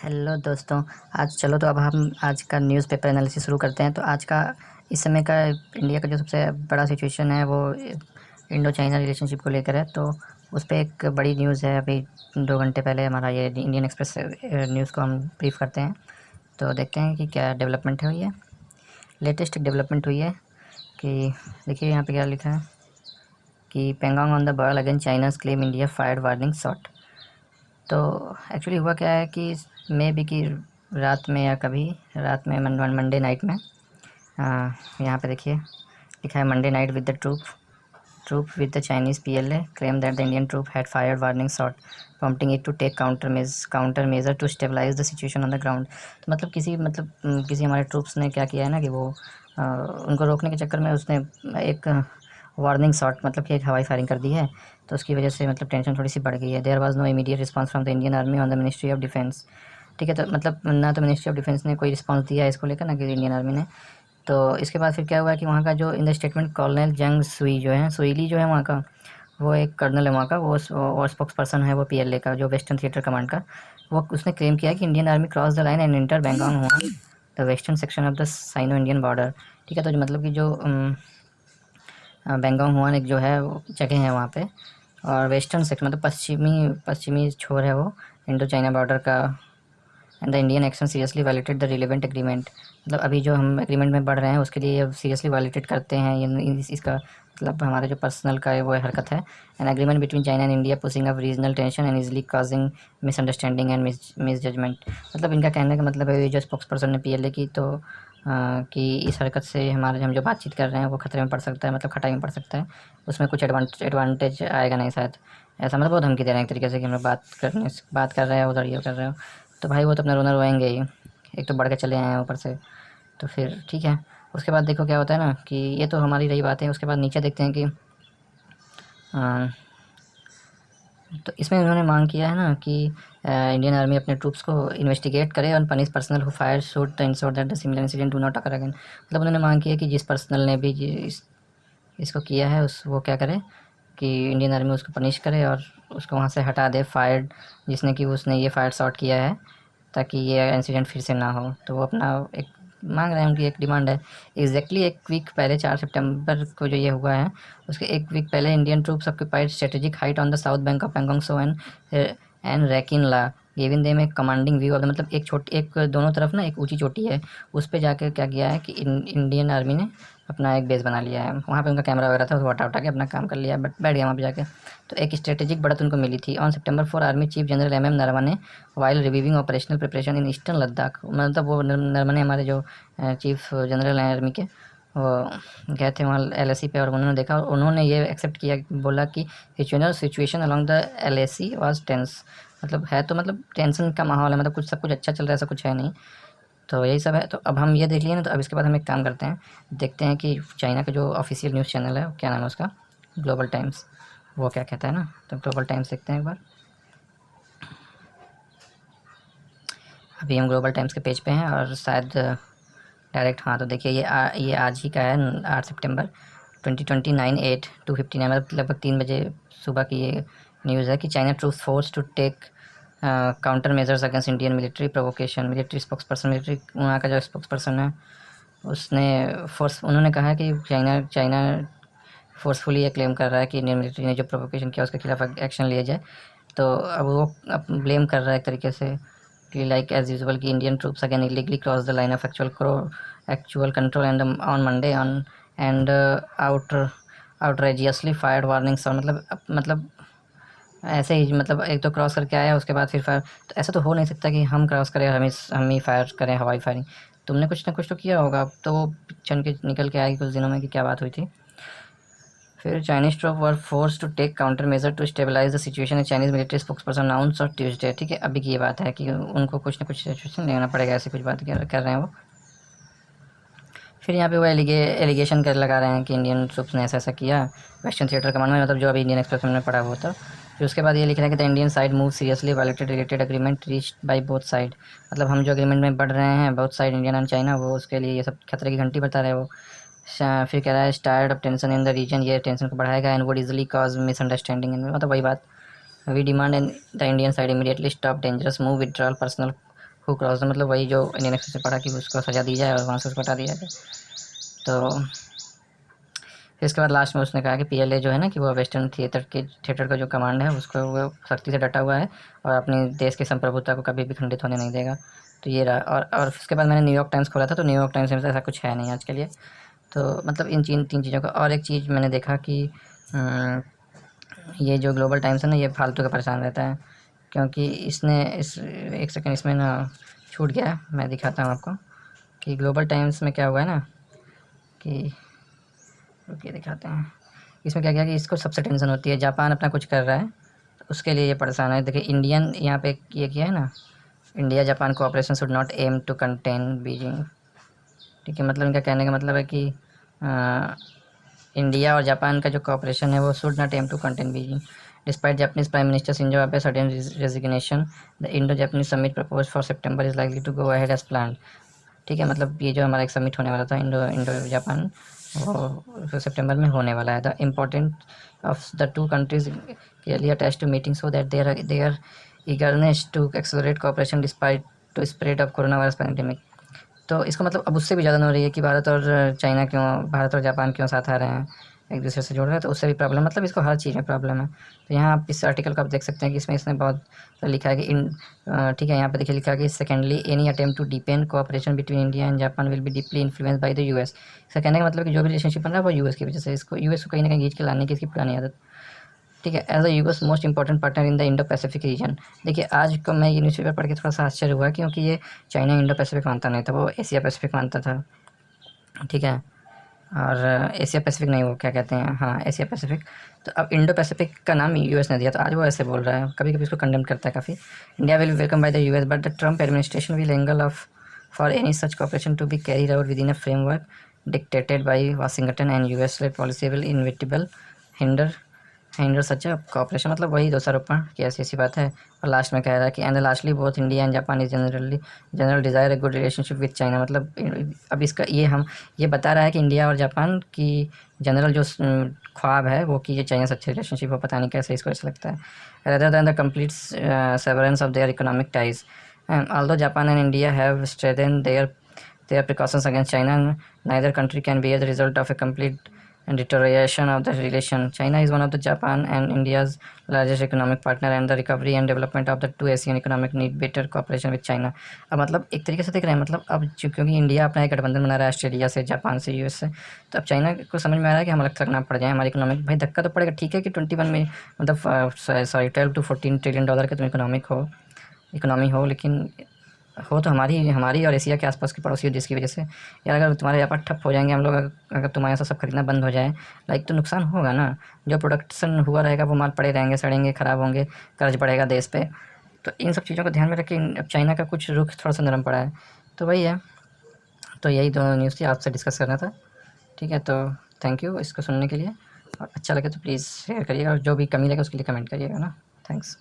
Hello दोस्तों। आज चलो तो अब हम आज का न्यूज़पेपर एनालिसिस शुरू करते हैं। तो आज का इस समय का इंडिया का जो सबसे बड़ा सिचुएशन है वो इंडो चाइना रिलेशनशिप को लेकर है। तो उस पर एक बड़ी न्यूज़ है। अभी 2 घंटे पहले हमारा ये इंडियन एक्सप्रेस न्यूज़ को हम ब्रीफ करते हैं। तो देखते हैं कि क्या डेवलपमेंट हुई है। लेटेस्ट डेवलपमेंट हुई है कि देखिए यहाँ पे क्या लिखा है कि Pangong on the ball again China's claim India fired warning shot. तो एक्चुअली हुआ क्या है कि मे बी कि रात में या कभी रात में मंडे नाइट में यहाँ पे देखिए लिखा है Monday night with the troop with the Chinese PLA claim that the Indian troop had fired warning shot prompting it to take counter measure to stabilise the situation on the ground. तो मतलब किसी हमारे troops ने क्या किया है ना कि वो उनको रोकने के चक्कर में उसने एक वार्निंग शॉट मतलब कि एक हवाई फायरिंग कर दी है। तो उसकी वजह से मतलब टेंशन थोड़ी सी बढ़ गई है। There was no immediate response from the Indian army on the ministry of defence. ठीक है, तो मतलब ना तो मिनिस्ट्री ऑफ डिफेंस ने कोई रिस्पांस दिया है इसको लेकर, ना कि इंडियन आर्मी ने। तो इसके बाद फिर क्या हुआ कि वहाँ का जो इन द स्टेटमेंट कॉर्नल जंग सुई जो है सुईली जो है वहाँ का, वो एक कर्नल है वहाँ का, वो और स्पोक्स पर्सन है वो PLA का जो वेस्टर्न थिएटर कमांड का। वो उसने क्लेम किया कि Indian army cross the line and enter Pangong हुआ the western section of the Sino Indian border. ठीक है, तो मतलब कि जो बैंगोंग हुआन एक जो है वो जगह है वहाँ पे, और वेस्टर्न सेक्शन मतलब पश्चिमी छोर है वो इंडो चाइना बॉर्डर का। And the Indian action seriously violated the relevant agreement. मतलब अभी जो हम एग्रीमेंट में बढ़ रहे हैं उसके लिए ये सीरियसली वायलेटेड करते हैं ये इसका मतलब हमारे जो पर्सनल का है वो हरकत है। An agreement between China and India pushing up regional tension and easily causing misunderstanding and misjudgement. मतलब इनका कहने का मतलब है ये जो स्पोक्स पर्सन ने PLA की तो कि इस हरकत से हमारे हम जो बातचीत कर रहे हैं वो खतरे में पड़ सकता है, मतलब खटाई में पड़ सकता है। उसमें कुछ एडवांटेज आएगा नहीं शायद, ऐसा मतलब वो धमकी दे रहे हैं एक तरीके से कि हम लोग बात कर रहे हैं उधर ये कर रहे हो। तो भाई वो तो अपना रोना रोएंगे ही, एक तो बढ़ के चले आए हैं ऊपर से। तो फिर ठीक है, उसके बाद देखो क्या होता है ना कि ये तो हमारी रही बात है। उसके बाद नीचे देखते हैं कि तो इसमें उन्होंने मांग किया है ना कि इंडियन आर्मी अपने ट्रूप्स को इन्वेस्टिगेट करे और punish personal who fire shoot the ensure that the similar incident do not occur again. मतलब उन्होंने मांग की है कि जिस पर्सनल ने भी इसको किया है उस वो क्या करे कि इंडियन आर्मी उसको पनिश करे और उसको वहाँ से हटा दे फायर्ड जिसने कि उसने ये फायर शॉट किया है, ताकि ये इंसिडेंट फिर से ना हो। तो वो अपना एक मांग रहे हैं, उनकी एक डिमांड है। एग्जैक्टली एक वीक पहले 4 सितंबर को जो ये हुआ है उसके एक वीक पहले Indian troops occupied strategic height on the south bank of Pangong Tso and Rechin La giving them एक कमांडिंग व्यू ऑफ मतलब एक दोनों तरफ ना एक ऊंची चोटी है, उस पर जाकर क्या किया है कि इंडियन आर्मी ने अपना एक बेस बना लिया है। वहाँ पे उनका कैमरा वगैरह था, उसको हटा के अपना काम कर लिया, बट बैठ गया वहाँ पे जाके। तो एक स्ट्रेटेजिक बढ़त उनको मिली थी। On September 4 army chief general MM Naravane while reviewing operational preparation in eastern Ladakh. मतलब वो नरवणे हमारे जो चीफ जनरल हैं आर्मी के, वो गए थे वहाँ LAC पे और उन्होंने देखा और उन्होंने ये एक्सेप्ट किया, बोला कि situation along the LAC was tense. मतलब है तो मतलब टेंशन का माहौल है, मतलब कुछ सब कुछ अच्छा चल रहा है, ऐसा कुछ है नहीं। तो यही सब है। तो अब हम ये देख लिए ना, तो अब इसके बाद हम एक काम करते हैं, देखते हैं कि चाइना का जो ऑफिशियल न्यूज़ चैनल है क्या नाम है उसका, ग्लोबल टाइम्स, वो क्या कहता है ना। तो ग्लोबल टाइम्स देखते हैं एक बार। अभी हम ग्लोबल टाइम्स के पेज पे हैं और शायद डायरेक्ट, हाँ तो देखिए ये आज ही का है 8 सितंबर 2029 8:59 मतलब लगभग 3 बजे सुबह की ये न्यूज़ है कि China troops force to take counter measures against Indian military provocation. Military वहाँ का जो स्पोक्स पर्सन है उसने उन्होंने कहा कि चाइना फोर्सफुली ये क्लेम कर रहा है कि इंडियन मिलिट्री ने जो प्रोवोकेशन किया उसके खिलाफ एक्शन लिया जाए। तो अब वो अब ब्लेम कर रहा है एक तरीके से कि लाइक एज यूजुअल कि Indian troops again illegally cross the line of actual control and on Monday on and outrageously fired warning sound. मतलब ऐसे ही मतलब एक तो क्रॉस करके आया उसके बाद फिर फायर। तो ऐसा तो हो नहीं सकता कि हम क्रॉस करें हम ही फायर करें हवाई फायरिंग। तुमने कुछ ना कुछ तो किया होगा। तो वो चन के निकल के आएगी कुछ दिनों में कि क्या बात हुई थी। फिर Chinese troop were force to take counter measure to stabilise the situation. Chinese military spokesperson announce और ट्यूसडे। ठीक है, अभी की ये बात है कि उनको कुछ ना कुछ सिचुएशन लेना पड़ेगा, ऐसी कुछ बात कर रहे हैं वो। फिर यहाँ पे वो एलिगेशन कर लगा रहे हैं कि इंडियन ट्रूप्स ने ऐसा ऐसा किया वेस्टर्न थिएटर कमांड में, मतलब जो अभी इंडियन एक्सप्रेस में पड़ा हुआ था। फिर उसके बाद ये लिख रहे हैं कि the Indian side move seriously violated related agreement reached by both side. मतलब हम जो एग्रीमेंट में बढ़ रहे हैं both side Indian and China, वो उसके लिए ये सब खतरे की घंटी बता रहे हैं वो। फिर कह रहा है start of tension in the region, ये टेंशन को बढ़ाएगा and would easily cause misunderstanding. मतलब वही बात, we demand the Indian side immediately stop dangerous move withdrawal personnel who cross, मतलब वही जो इंडियन एक्सप्रेस से पढ़ा कि उसको सज़ा दी जाए और वहाँ से उसको हटा दिया जाए। तो फिर इसके बाद लास्ट में उसने कहा कि पीएलए जो है ना कि वो वेस्टर्न थिएटर का जो कमांड है उसको वो सख्ती से डटा हुआ है और अपने देश की संप्रभुता को कभी भी खंडित होने नहीं देगा। तो ये रहा। और उसके बाद मैंने न्यूयॉर्क टाइम्स खोला था, तो न्यूयॉर्क टाइम्स में ऐसा कुछ है नहीं आज के लिए। तो मतलब इन तीन चीज़ों का। और एक चीज़ मैंने देखा कि ये जो ग्लोबल टाइम्स है ना, ये फालतू का परेशान रहता है, क्योंकि इसने एक सेकंड इसमें ना छूट गया, मैं दिखाता हूँ आपको कि ग्लोबल टाइम्स में क्या हुआ है ना कि, रुकिए दिखाते हैं। इसमें क्या किया कि इसको सबसे टेंशन होती है, जापान अपना कुछ कर रहा है तो उसके लिए ये परेशान है। देखिए इंडियन यहाँ पे ये किया है ना, India Japan cooperation should not aim to contain Beijing. ठीक है, मतलब इनका कहने का मतलब है कि इंडिया और जापान का जो कोऑपरेशन है वो should not aim to contain Beijing. Despite Japanese prime minister Shinzo Abe sudden resignation, the Indo Japanese summit propose for September is likely to go ahead as plan. ठीक है, मतलब ये जो हमारा एक समिट होने वाला था इंडो इंडो जापान, वो सितंबर में होने वाला है। The important of the two countries clearly attach to meeting so that their eagerness to accelerate cooperation despite to spread of corona virus pandemic. तो इसका मतलब अब उससे भी ज़्यादा हो रही है कि भारत और जापान क्यों साथ आ रहे हैं, एक दूसरे से जुड़ रहे हैं, तो उससे भी प्रॉब्लम, मतलब इसको हर चीज़ में प्रॉब्लम है। तो यहाँ आप इस आर्टिकल को आप देख सकते हैं कि इसमें इसने बहुत लिखा है कि ठीक है, यहाँ पे देखिए लिखा है कि secondly any attempt to depend cooperation between India and Japan will be deeply influence by the US. इसका कहने का मतलब कि जो भी रिलेशनशिप बन रहा है वो यूएस की वजह से, इसको यूएस को कहीं ना कहीं खींच के लाने की इसकी पुरानी आदत। ठीक है, as a US most important partner in the Indo Pacific region. देखिए आज को मैं ये न्यूज़पेपर पढ़ के थोड़ा सा आश्चर्य हुआ, क्योंकि ये चाइना इंडो पैसिफिक मानता नहीं था, वो एशिया पैसिफिक मानता था। ठीक है, और एशिया पैसिफिक नहीं, वो क्या कहते हैं, हाँ एशिया पैसिफिक। तो अब इंडो पैसिफिक का नाम यूएस ने दिया, तो आज वो ऐसे बोल रहा है, कभी कभी इसको कंडेम करता है काफ़ी। India will welcome by the US but the Trump administration will angle of for any such cooperation to be carried out within a framework dictated by Washington and US led policy will inevitable hinder hinder such a cooperation. मतलब वही दोषारोपण की ऐसी बात है। और last में कह रहा है कि and lastly both India and Japan is general desire a good relationship with China. मतलब अब इसका ये बता रहा है कि इंडिया और जापान की जनरल जो ख्वाब है वो कि ये चाइना से अच्छी रिलेशनशिप हो, पता नहीं कैसे इसको ऐसा लगता है। Rather than the complete severance of their economic ties, although Japan and India have strengthened their precautions against China, neither country can bear the result of a complete deterioration of the relation. China is one of the Japan and India's largest economic partner, and the recovery and development of the two Asian economic need better cooperation with China. अब मतलब एक तरीके से देख रहे हैं, मतलब अब क्योंकि इंडिया अपना एक गठबंधन बना रहा है ऑस्ट्रेलिया से, जापान से, यूएस से, तो अब चाइना को समझ में आ रहा है कि हम अलग थकना पड़ जाए, हमारी इकोनॉमिक भाई धक्का तो पड़ेगा। ठीक है कि 21 में मतलब सॉरी 12 to 14 ट्रिलियन डॉलर का तुम इकोनॉमी हो, लेकिन हो तो हमारी और एशिया के आसपास के पड़ोसी देश की वजह से। यार अगर तुम्हारे व्यापार ठप हो जाएंगे, हम लोग अगर तुम्हारे साथ सब खरीदना बंद हो जाए लाइक, तो नुकसान होगा ना। जो प्रोडक्शन हुआ रहेगा वो माल पड़े रहेंगे, सड़ेंगे, ख़राब होंगे, कर्ज बढ़ेगा देश पे। तो इन सब चीज़ों को ध्यान में रख के अब चाइना का कुछ रुख थोड़ा सा नरम पड़ा है, तो वही है। तो यही दोनों न्यूज़ थी, आपसे डिस्कस करना था। ठीक है, तो थैंक यू इसको सुनने के लिए, और अच्छा लगे तो प्लीज़ शेयर करिएगा, और जो भी कमी लगे उसके लिए कमेंट करिएगा ना। थैंक्स।